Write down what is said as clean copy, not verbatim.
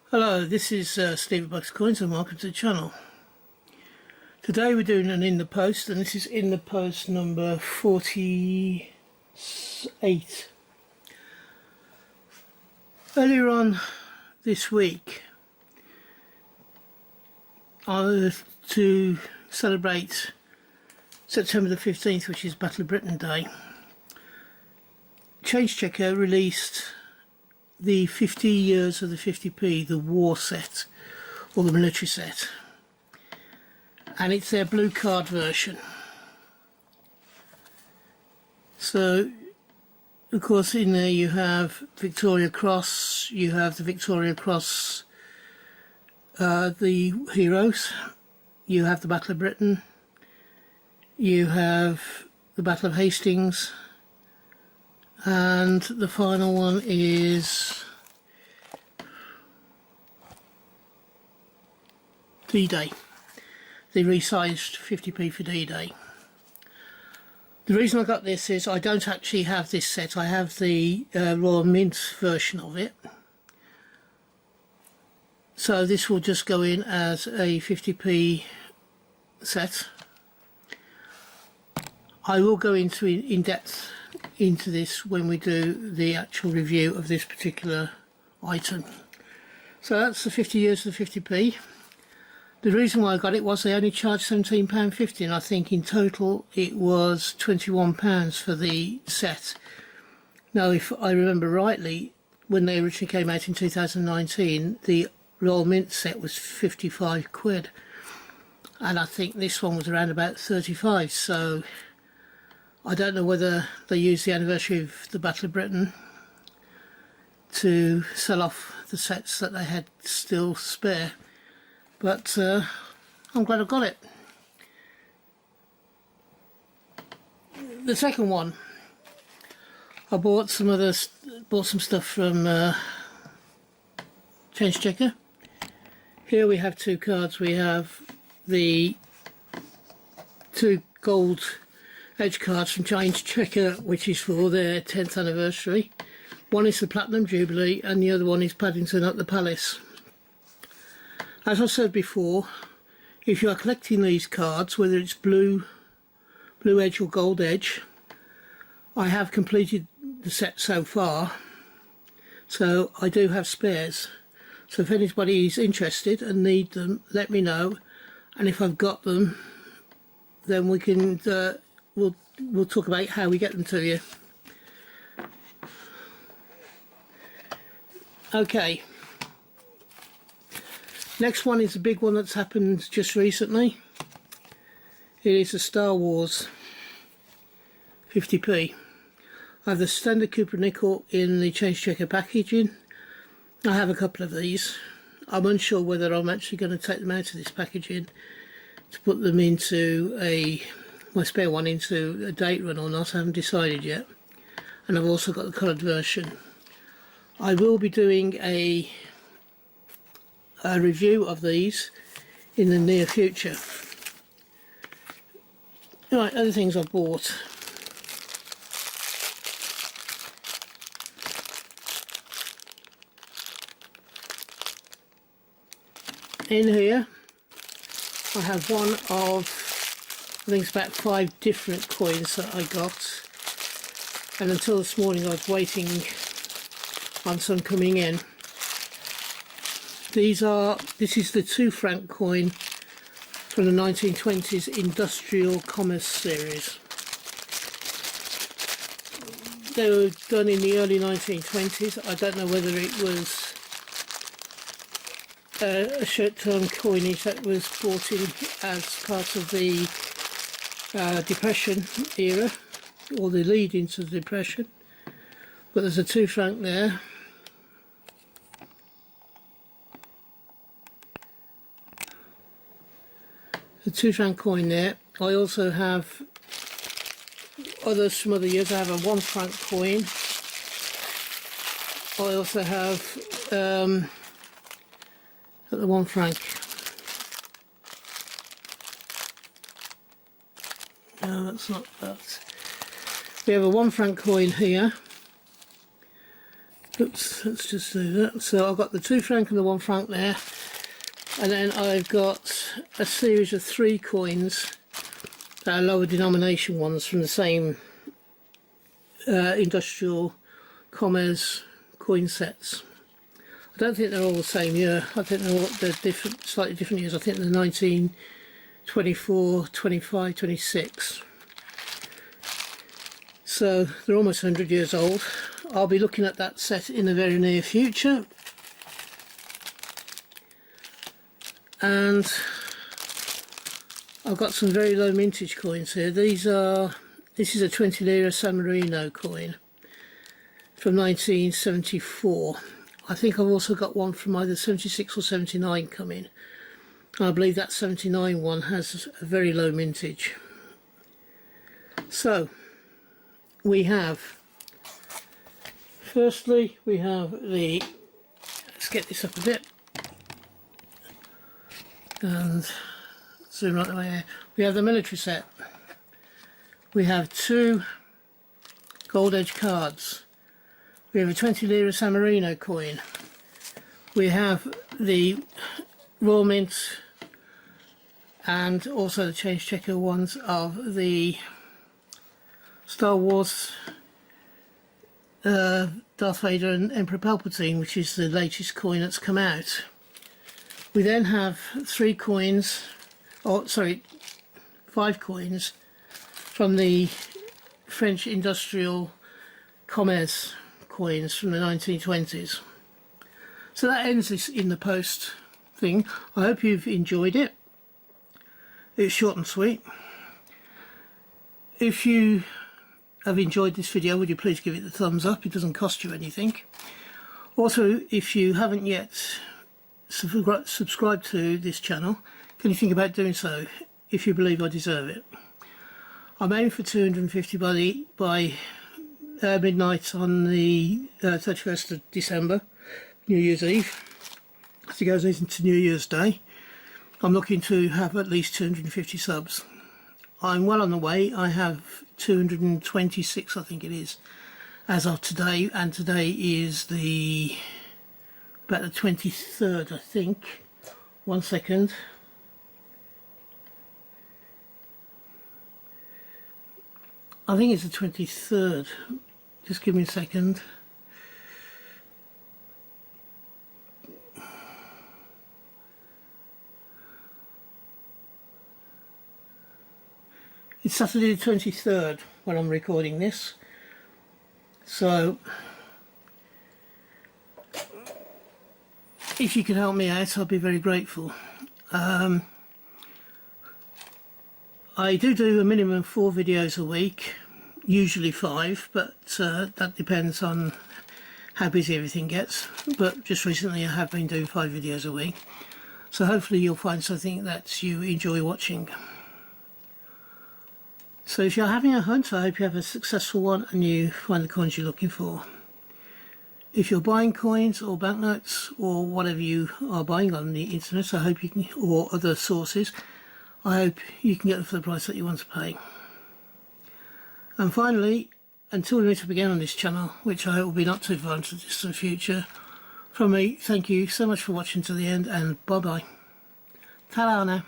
Hello, this is Steve Bucks Coins and welcome to the channel. Today we're doing an in the post, and this is in the post number 48. Earlier on this week, to celebrate September the 15th, which is Battle of Britain Day, Change Checker released the 50 years of the 50p, the war set, or the military set, and it's their blue card version. So of course in there you have Victoria Cross, you have the Victoria Cross, the heroes, you have the Battle of Britain, you have the Battle of Hastings, and the final one is D-Day, the resized 50p for D-Day. The reason I got this is I don't actually have this set. I have the Royal Mint version of it, so this will just go in as a 50p set. I will go into in depth into this when we do the actual review of this particular item. So that's the 50 years of the 50p. The reason why I got it was they only charged £17.50, and I think in total it was £21 for the set. Now if I remember rightly, when they originally came out in 2019, the Royal Mint set was 55 quid, and I think this one was around about 35, so I don't know whether they used the anniversary of the Battle of Britain to sell off the sets that they had still spare, but I'm glad I got it. The second one, I bought some stuff from Change Checker. Here we have two cards. We have the two gold edge cards from Change Checker, which is for their 10th anniversary. One is the Platinum Jubilee and the other one is Paddington at the Palace. As I said before, if you are collecting these cards, whether it's blue edge or gold edge, I have completed the set so far, so I do have spares. So if anybody is interested and need them, let me know, and if I've got them, then we can we'll talk about how we get them to you. Okay. Next one is a big one that's happened just recently. It is the Star Wars 50p. I have the standard Cooper nickel in the Change Checker packaging. I have a couple of these. I'm unsure whether I'm actually going to take them out of this packaging to put them into my spare one into a date run or not. I haven't decided yet. And I've also got the coloured version. I will be doing a review of these in the near future. Right, other things I bought. In here I have one of, I think it's about 5 different coins that I got, and until this morning I was waiting on some coming in. This is the 2 franc coin from the 1920s Industrial Commerce series. They were done in the early 1920s. I don't know whether it was a short-term coinage that was brought in as part of the Depression era, or the lead into the Depression, but there's a 2 franc there. The 2 franc coin there. I also have others from other years. I have a 1 franc coin. I also have the 1 franc. No, that's not that. We have a 1 franc coin here. Oops, let's just do that. So I've got the 2 franc and the 1 franc there, and then I've got a series of 3 coins that are lower denomination ones from the same industrial commerce coin sets. I don't think they're all the same year. I think they're different, slightly different years. I think they're 1924, 25, 26. So they're almost 100 years old. I'll be looking at that set in the very near future. And I've got some very low mintage coins here. This is a 20 lira San Marino coin from 1974. I think I've also got one from either 76 or 79 coming. I believe that 79 one has a very low mintage. So we have, firstly we have the, let's get this up a bit and zoom right away here. We have the military set. We have 2 gold edge cards. We have a 20 lira San Marino coin. We have the Royal Mint and also the change checker ones of the Star Wars Darth Vader and Emperor Palpatine, which is the latest coin that's come out. We then have 3 coins, or sorry, 5 coins from the French industrial commerce coins from the 1920s. So that ends this in the post thing. I hope you've enjoyed it. It's short and sweet. If you have enjoyed this video, would you please give it the thumbs up? It doesn't cost you anything. Also, if you haven't yet subscribed to this channel, can you think about doing so if you believe I deserve it? I'm aiming for 250 by midnight on the 31st of December, New Year's Eve. As it goes into New Year's Day, I'm looking to have at least 250 subs. I'm well on the way. I have 226, I think it is, as of today, and today is about the 23rd, I think. 1 second. I think it's the 23rd. Just give me a second. It's Saturday the 23rd when I'm recording this. So if you could help me out, I'd be very grateful. I do a minimum 4 videos a week, usually 5, but that depends on how busy everything gets. But just recently I have been doing 5 videos a week, so hopefully you'll find something that you enjoy watching. So if you're having a hunt, I hope you have a successful one and you find the coins you're looking for. If you're buying coins or banknotes or whatever you are buying on the internet, I hope you can, or other sources, I hope you can get them for the price that you want to pay. And finally, until we meet up again on this channel, which I hope will be not too far into the distant future, from me, thank you so much for watching to the end, and bye bye. Ta-ra now.